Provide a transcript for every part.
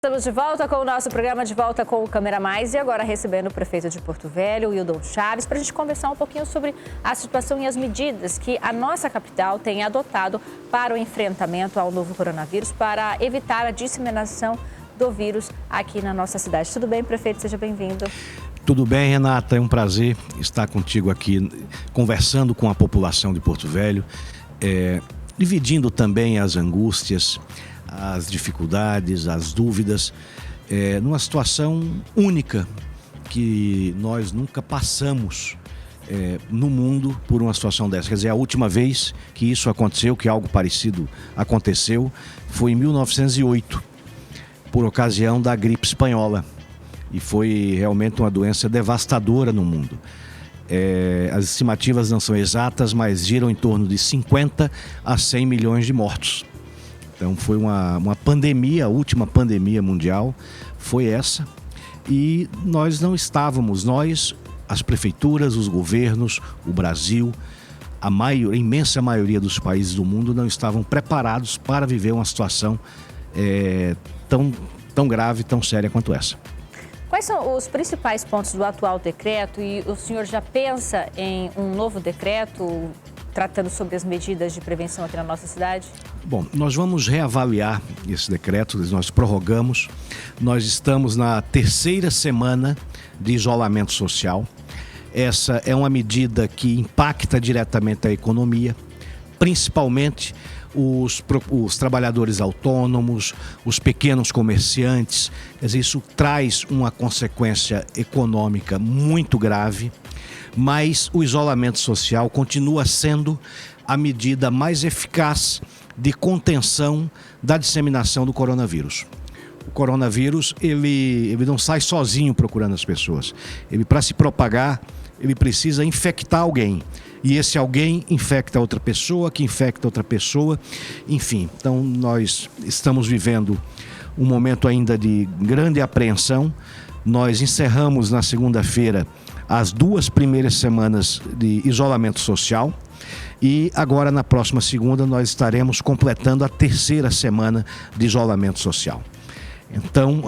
Estamos de volta com o nosso programa De Volta com o Câmera Mais e agora recebendo o prefeito de Porto Velho, Wildon Chaves, para a gente conversar um pouquinho sobre a situação e as medidas que a nossa capital tem adotado para o enfrentamento ao novo coronavírus, para evitar a disseminação do vírus aqui na nossa cidade. Tudo bem, prefeito? Seja bem-vindo. Tudo bem, Renata. É um prazer estar contigo aqui, conversando com a população de Porto Velho, dividindo também as angústias, as dificuldades, as dúvidas, numa situação única que nós nunca passamos no mundo por uma situação dessa. Quer dizer, a última vez que isso aconteceu, que algo parecido aconteceu, foi em 1908, por ocasião da gripe espanhola. E foi realmente uma doença devastadora no mundo. As estimativas não são exatas, mas giram em torno de 50 a 100 milhões de mortos. Então foi uma pandemia, a última pandemia mundial foi essa. E nós não estávamos, as prefeituras, os governos, o Brasil, a imensa maioria dos países do mundo não estavam preparados para viver uma situação tão grave, tão séria quanto essa. Quais são os principais pontos do atual decreto e o senhor já pensa em um novo decreto tratando sobre as medidas de prevenção aqui na nossa cidade? Bom, nós vamos reavaliar esse decreto, nós prorrogamos. Nós estamos na terceira semana de isolamento social. Essa é uma medida que impacta diretamente a economia, principalmente os trabalhadores autônomos, os pequenos comerciantes. Quer dizer, isso traz uma consequência econômica muito grave, mas o isolamento social continua sendo a medida mais eficaz de contenção da disseminação do coronavírus. O coronavírus, ele não sai sozinho procurando as pessoas. Ele, para se propagar, ele precisa infectar alguém. E esse alguém infecta outra pessoa, que infecta outra pessoa. Enfim, então nós estamos vivendo um momento ainda de grande apreensão. Nós encerramos na segunda-feira as 2 primeiras semanas de isolamento social. E agora, na próxima segunda, nós estaremos completando a terceira semana de isolamento social. Então,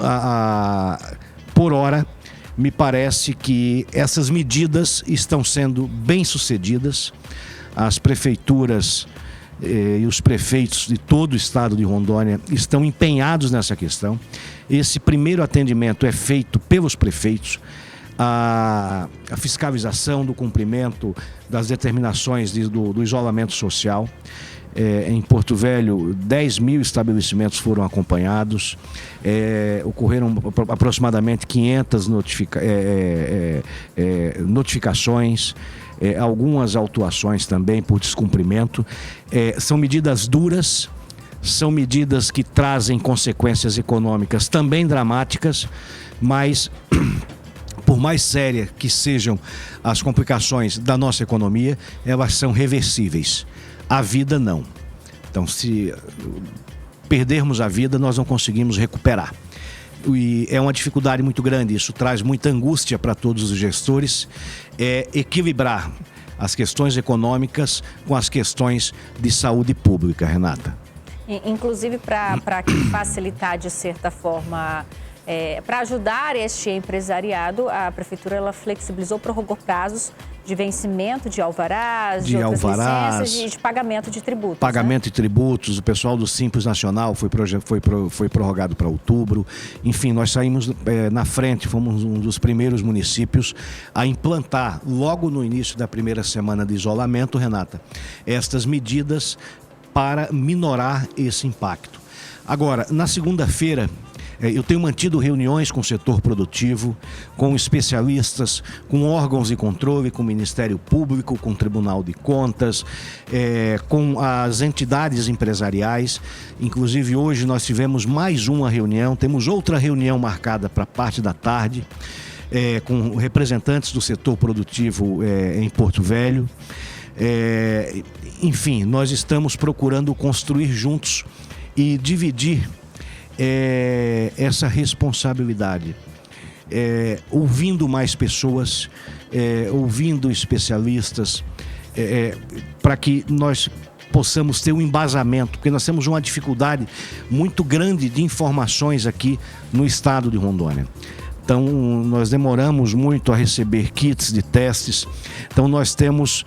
por hora, me parece que essas medidas estão sendo bem-sucedidas. As prefeituras e os prefeitos de todo o estado de Rondônia estão empenhados nessa questão. Esse primeiro atendimento é feito pelos prefeitos. A fiscalização do cumprimento das determinações do isolamento social. Em Porto Velho, 10 mil estabelecimentos foram acompanhados, ocorreram aproximadamente 500 notificações, algumas autuações também por descumprimento. São medidas duras, são medidas que trazem consequências econômicas também dramáticas, mas por mais sérias que sejam as complicações da nossa economia, elas são reversíveis. A vida não. Então, se perdermos a vida, nós não conseguimos recuperar. E é uma dificuldade muito grande, isso traz muita angústia para todos os gestores, equilibrar as questões econômicas com as questões de saúde pública, Renata. Inclusive, para facilitar, de certa forma, para ajudar este empresariado, a prefeitura ela flexibilizou, prorrogou prazos de vencimento de alvarás, de outras licenças e de pagamento de tributos. Pagamento de tributos, o pessoal do Simples Nacional foi prorrogado para outubro. Enfim, nós saímos na frente, fomos um dos primeiros municípios a implantar, logo no início da primeira semana de isolamento, Renata, estas medidas para minorar esse impacto. Agora, na segunda-feira, eu tenho mantido reuniões com o setor produtivo, com especialistas, com órgãos de controle, com o Ministério Público, com o Tribunal de Contas, com as entidades empresariais. Inclusive, hoje nós tivemos mais uma reunião, temos outra reunião marcada para a parte da tarde, com representantes do setor produtivo em Porto Velho. Enfim, nós estamos procurando construir juntos e dividir essa responsabilidade, ouvindo mais pessoas, ouvindo especialistas, para que nós possamos ter um embasamento, porque nós temos uma dificuldade muito grande de informações aqui no estado de Rondônia. Então, nós demoramos muito a receber kits de testes. Então, nós temos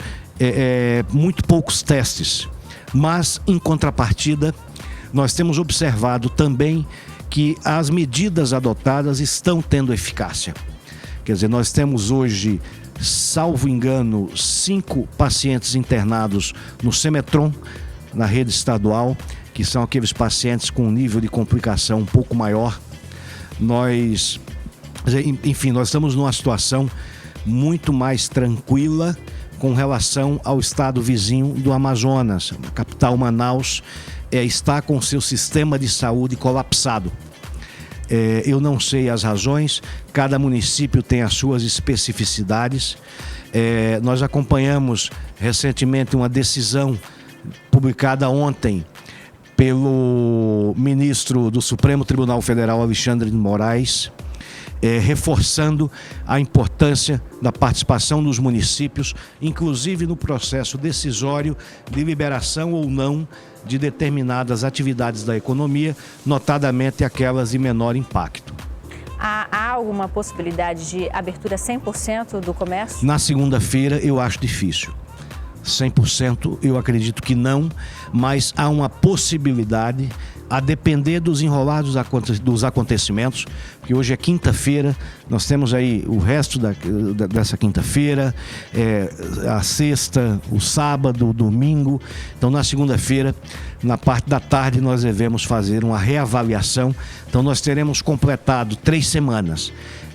muito poucos testes. Mas, em contrapartida, nós temos observado também que as medidas adotadas estão tendo eficácia. Quer dizer, nós temos hoje, salvo engano, 5 pacientes internados no Semetron, na rede estadual, que são aqueles pacientes com um nível de complicação um pouco maior. Nós estamos numa situação muito mais tranquila com relação ao estado vizinho do Amazonas. A capital Manaus está com seu sistema de saúde colapsado. Eu não sei as razões, cada município tem as suas especificidades. Nós acompanhamos recentemente uma decisão publicada ontem pelo ministro do Supremo Tribunal Federal, Alexandre de Moraes, reforçando a importância da participação dos municípios, inclusive no processo decisório de liberação ou não de determinadas atividades da economia, notadamente aquelas de menor impacto. Há alguma possibilidade de abertura 100% do comércio? Na segunda-feira eu acho difícil. 100% eu acredito que não, mas há uma possibilidade, a depender dos enrolados dos acontecimentos, porque hoje é quinta-feira, nós temos aí o resto dessa quinta-feira, a sexta, o sábado, o domingo. Então, na segunda-feira, na parte da tarde, nós devemos fazer uma reavaliação. Então, nós teremos completado 3 semanas.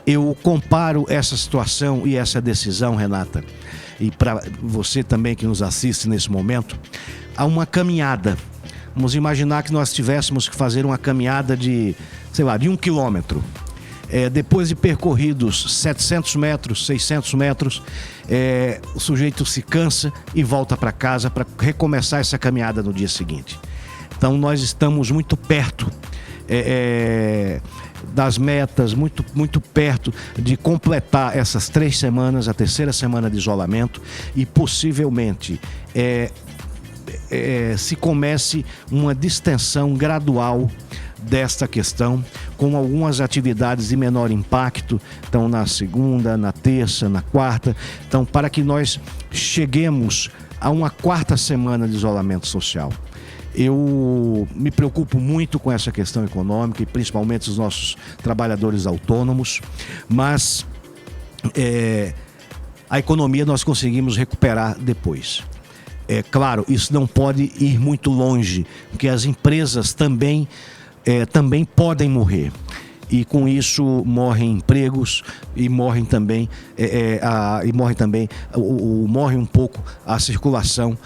Eu comparo essa situação e essa decisão, Renata, e para você também que nos assiste nesse momento, a uma caminhada. Vamos imaginar que nós tivéssemos que fazer uma caminhada de 1 quilômetro. Depois de percorridos 700 metros, 600 metros, o sujeito se cansa e volta para casa para recomeçar essa caminhada no dia seguinte. Então, nós estamos muito perto das metas, muito perto de completar essas 3 semanas, a terceira semana de isolamento, e possivelmente se comece uma distensão gradual desta questão, com algumas atividades de menor impacto, então na segunda, na terça, na quarta, então para que nós cheguemos a uma 4ª semana de isolamento social. Eu me preocupo muito com essa questão econômica e principalmente os nossos trabalhadores autônomos, mas a economia nós conseguimos recuperar depois. Claro, isso não pode ir muito longe, porque as empresas também podem morrer. E com isso morrem empregos e morre um pouco a circulação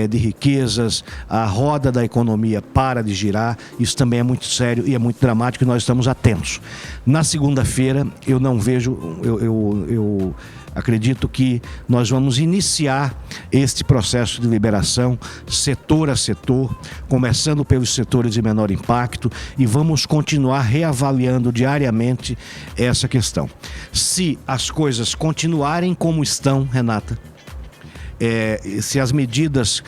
de riquezas, a roda da economia para de girar. Isso também é muito sério e é muito dramático e nós estamos atentos. Na segunda-feira eu não vejo, eu acredito que nós vamos iniciar este processo de liberação setor a setor, começando pelos setores de menor impacto, e vamos continuar reavaliando diariamente essa questão. Se as coisas continuarem como estão, Renata, se as medidas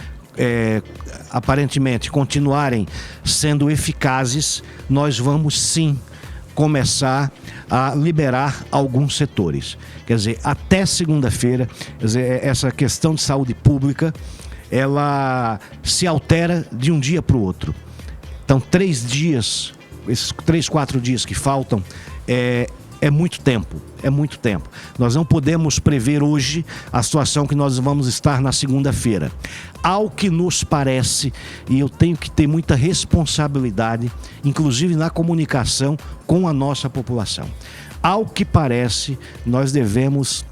aparentemente continuarem sendo eficazes, nós vamos sim começar a liberar alguns setores. Quer dizer, até segunda-feira, essa questão de saúde pública, ela se altera de um dia para o outro. Então, 3 dias, esses 3, 4 dias que faltam, é muito tempo, é muito tempo. Nós não podemos prever hoje a situação que nós vamos estar na segunda-feira. Ao que nos parece, e eu tenho que ter muita responsabilidade, inclusive na comunicação com a nossa população. Ao que parece, nós devemos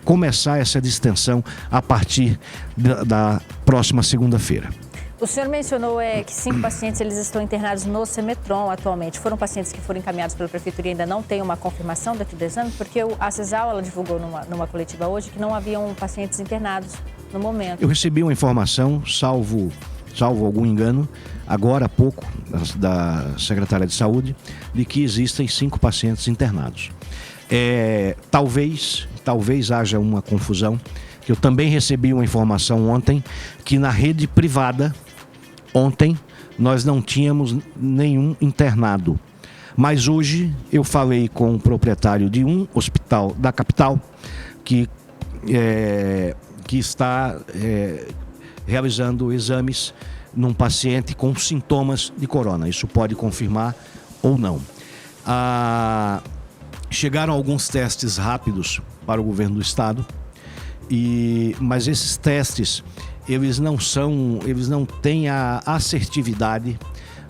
começar essa distensão a partir da próxima segunda-feira. O senhor mencionou que 5 pacientes eles estão internados no Semetron atualmente. Foram pacientes que foram encaminhados pela Prefeitura e ainda não tem uma confirmação dentro do exame? Porque a CESAL ela divulgou numa coletiva hoje que não haviam pacientes internados no momento. Eu recebi uma informação, salvo algum engano, agora há pouco, da Secretaria de Saúde, de que existem 5 pacientes internados. Talvez haja uma confusão, que eu também recebi uma informação ontem, que na rede privada, ontem, nós não tínhamos nenhum internado. Mas hoje eu falei com o proprietário de um hospital da capital que está realizando exames num paciente com sintomas de corona. Isso pode confirmar ou não. Chegaram alguns testes rápidos para o governo do estado, mas esses testes eles não têm a assertividade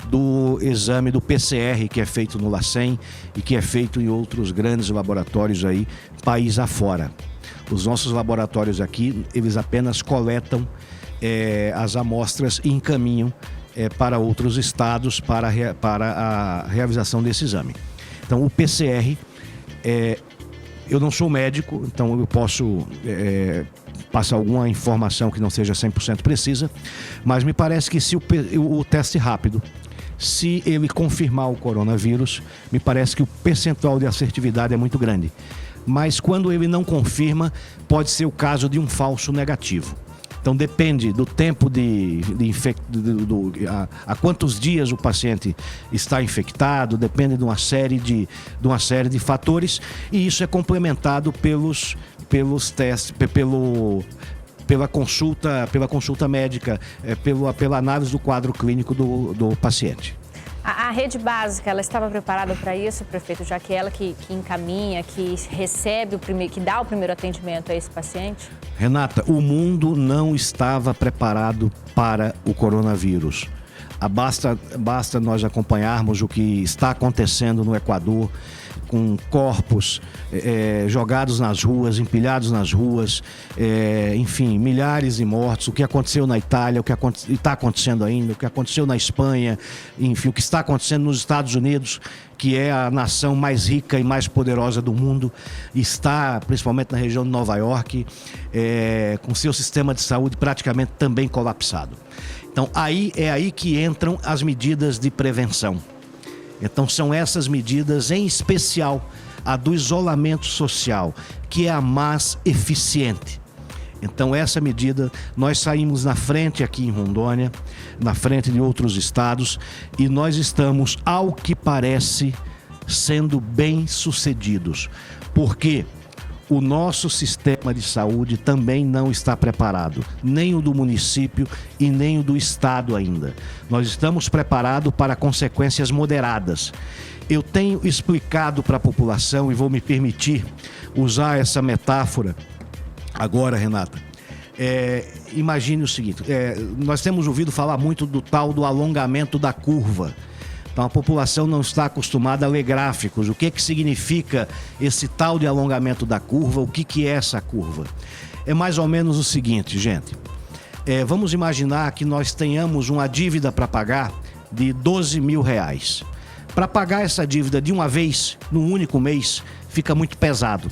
do exame do PCR que é feito no LACEN e que é feito em outros grandes laboratórios aí, país afora. Os nossos laboratórios aqui, eles apenas coletam as amostras e encaminham para outros estados para a realização desse exame. Então, o PCR, eu não sou médico, então eu posso passar alguma informação que não seja 100% precisa, mas me parece que se o teste rápido, se ele confirmar o coronavírus, me parece que o percentual de assertividade é muito grande. Mas quando ele não confirma, pode ser o caso de um falso negativo. Então depende do tempo a quantos dias o paciente está infectado, depende de uma série de fatores, e isso é complementado pelos testes, pela consulta médica, pela análise do quadro clínico do paciente. A rede básica, ela estava preparada para isso, prefeito, já que ela que encaminha, que recebe que dá o primeiro atendimento a esse paciente? Renata, o mundo não estava preparado para o coronavírus. Basta nós acompanharmos o que está acontecendo no Equador, com corpos jogados nas ruas, empilhados nas ruas, enfim, milhares de mortos, o que aconteceu na Itália, o que está acontecendo ainda, o que aconteceu na Espanha, enfim, o que está acontecendo nos Estados Unidos, que é a nação mais rica e mais poderosa do mundo, está principalmente na região de Nova York, com seu sistema de saúde praticamente também colapsado. Então, é aí que entram as medidas de prevenção. Então, são essas medidas, em especial a do isolamento social, que é a mais eficiente. Então, essa medida, nós saímos na frente aqui em Rondônia, na frente de outros estados, e nós estamos, ao que parece, sendo bem-sucedidos. Porque o nosso sistema de saúde também não está preparado, nem o do município e nem o do estado ainda. Nós estamos preparados para consequências moderadas. Eu tenho explicado para a população, e vou me permitir usar essa metáfora agora, Renata. Imagine o seguinte, nós temos ouvido falar muito do tal do alongamento da curva. Então a população não está acostumada a ler gráficos. O que significa esse tal de alongamento da curva? O que é essa curva? É mais ou menos o seguinte, gente. Vamos imaginar que nós tenhamos uma dívida para pagar de R$12 mil. Para pagar essa dívida de uma vez, num único mês, fica muito pesado.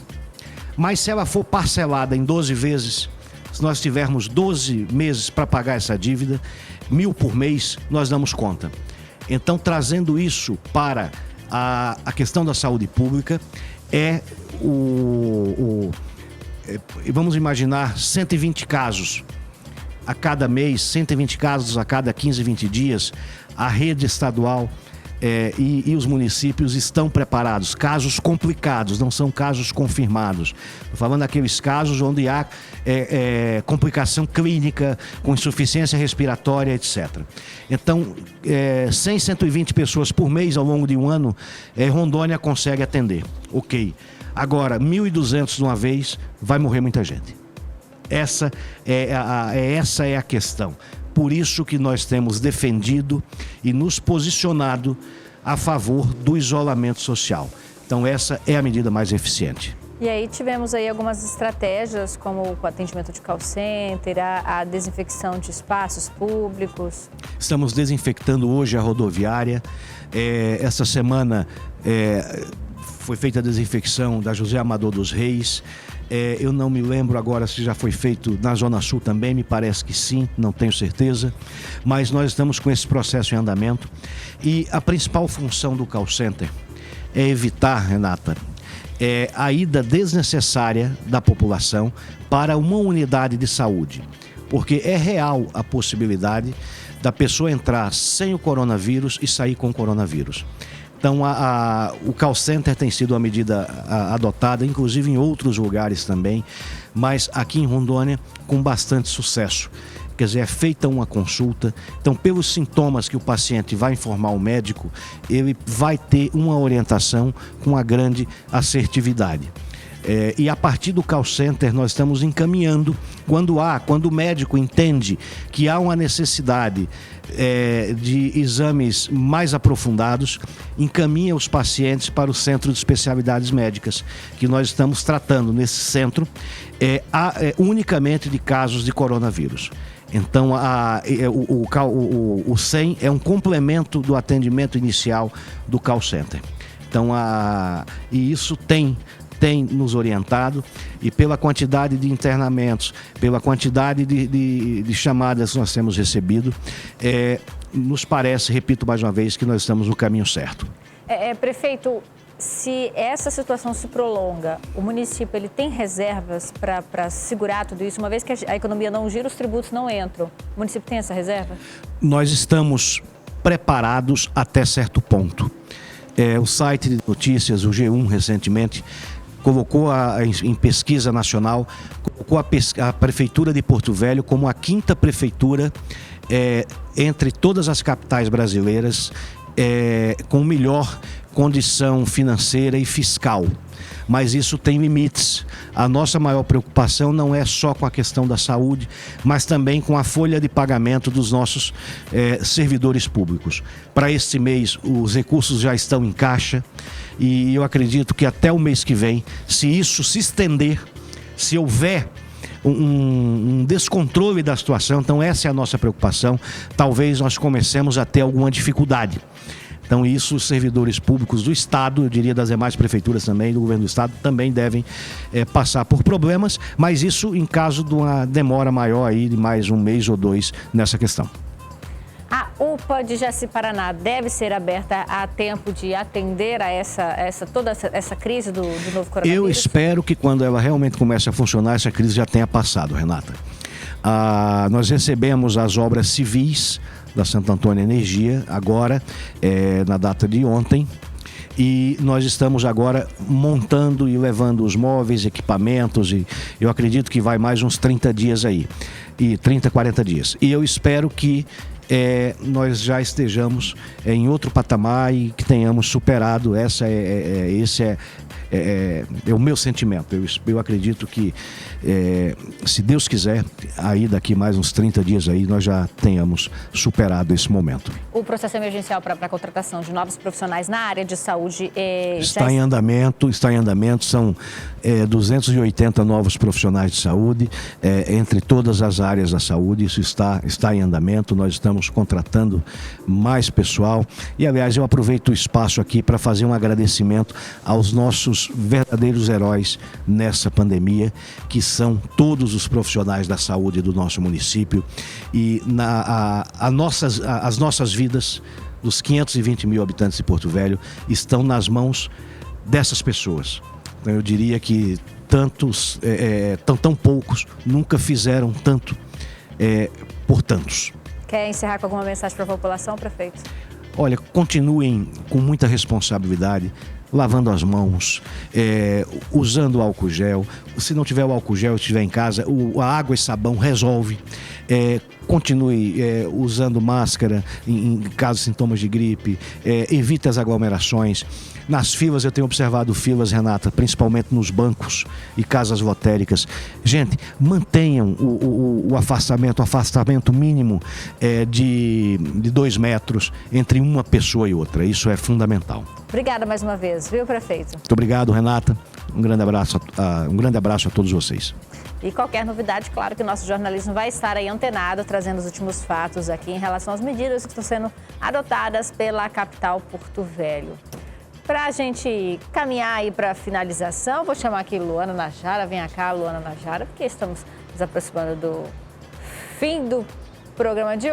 Mas se ela for parcelada em 12 vezes, se nós tivermos 12 meses para pagar essa dívida, R$1.000 por mês, nós damos conta. Então, trazendo isso para a questão da saúde pública, vamos imaginar 120 casos a cada mês, 120 casos a cada 15, 20 dias, a rede estadual e os municípios estão preparados. Casos complicados, não são casos confirmados. Estou falando daqueles casos onde há complicação clínica, com insuficiência respiratória, etc. Então, 100, 120 pessoas por mês ao longo de um ano, Rondônia consegue atender. Ok. Agora, 1.200 de uma vez, vai morrer muita gente. Essa é a questão. Por isso que nós temos defendido e nos posicionado a favor do isolamento social. Então essa é a medida mais eficiente. E aí tivemos aí algumas estratégias, como o atendimento de call center, a desinfecção de espaços públicos. Estamos desinfectando hoje a rodoviária. Essa semana foi feita a desinfecção da José Amador dos Reis. Eu não me lembro agora se já foi feito na Zona Sul também, me parece que sim, não tenho certeza. Mas nós estamos com esse processo em andamento. E a principal função do call center é evitar, Renata, a ida desnecessária da população para uma unidade de saúde, porque é real a possibilidade da pessoa entrar sem o coronavírus e sair com o coronavírus. Então, o call center tem sido uma medida adotada, inclusive em outros lugares também, mas aqui em Rondônia com bastante sucesso. Quer dizer, é feita uma consulta, então pelos sintomas que o paciente vai informar o médico, ele vai ter uma orientação com uma grande assertividade. E a partir do call center nós estamos encaminhando, quando o médico entende que há uma necessidade de exames mais aprofundados, encaminha os pacientes para o Centro de Especialidades Médicas, que nós estamos tratando nesse centro unicamente de casos de coronavírus. Então, o SEM é um complemento do atendimento inicial do call center. Então, e isso tem nos orientado, e pela quantidade de internamentos, pela quantidade de chamadas que nós temos recebido, nos parece, repito mais uma vez, que nós estamos no caminho certo. Prefeito, se essa situação se prolonga, o município ele tem reservas para segurar tudo isso? Uma vez que a economia não gira, os tributos não entram. O município tem essa reserva? Nós estamos preparados até certo ponto. O site de notícias, o G1, recentemente, colocou em pesquisa nacional, colocou a Prefeitura de Porto Velho como a 5ª prefeitura entre todas as capitais brasileiras com melhor condição financeira e fiscal. Mas isso tem limites. A nossa maior preocupação não é só com a questão da saúde, mas também com a folha de pagamento dos nossos servidores públicos. Para este mês, os recursos já estão em caixa e eu acredito que até o mês que vem, se isso se estender, se houver um descontrole da situação, então essa é a nossa preocupação, talvez nós comecemos a ter alguma dificuldade. Então isso, os servidores públicos do Estado, eu diria das demais prefeituras também, do governo do Estado, também devem passar por problemas, mas isso em caso de uma demora maior aí, de mais um mês ou 2 nessa questão. A UPA de Jaci-Paraná deve ser aberta a tempo de atender a toda essa crise do novo coronavírus? Eu espero que quando ela realmente comece a funcionar, essa crise já tenha passado, Renata. Nós recebemos as obras civis da Santo Antônio Energia, agora, na data de ontem, e nós estamos agora montando e levando os móveis, equipamentos, e eu acredito que vai mais uns 30 dias aí, 40 dias. E eu espero que nós já estejamos em outro patamar e que tenhamos superado, esse é o meu sentimento. Eu acredito que, se Deus quiser, aí daqui mais uns 30 dias aí, nós já tenhamos superado esse momento. O processo emergencial para a contratação de novos profissionais na área de saúde está em andamento, são 280 novos profissionais de saúde, entre todas as áreas da saúde, isso está em andamento, nós estamos contratando mais pessoal e, aliás, eu aproveito o espaço aqui para fazer um agradecimento aos nossos verdadeiros heróis nessa pandemia, que são todos os profissionais da saúde do nosso município, e as nossas vidas dos 520 mil habitantes de Porto Velho estão nas mãos dessas pessoas. Então, eu diria que tão poucos nunca fizeram tanto por tantos. Quer encerrar com alguma mensagem para a população, prefeito? Olha, continuem com muita responsabilidade, lavando as mãos, usando álcool gel. Se não tiver o álcool gel, estiver em casa, a água e sabão resolve. Continue usando máscara em caso de sintomas de gripe, evite as aglomerações. Nas filas, eu tenho observado filas, Renata, principalmente nos bancos e casas lotéricas. Gente, mantenham o afastamento mínimo de 2 metros entre uma pessoa e outra. Isso é fundamental. Obrigada mais uma vez, viu, prefeito? Muito obrigado, Renata. Um grande abraço a todos vocês. E qualquer novidade, claro que o nosso jornalismo vai estar aí antenado, trazendo os últimos fatos aqui em relação às medidas que estão sendo adotadas pela capital Porto Velho. Para a gente caminhar aí para a finalização, vou chamar aqui Luana Najara. Vem cá, Luana Najara, porque estamos nos aproximando do fim do programa de hoje.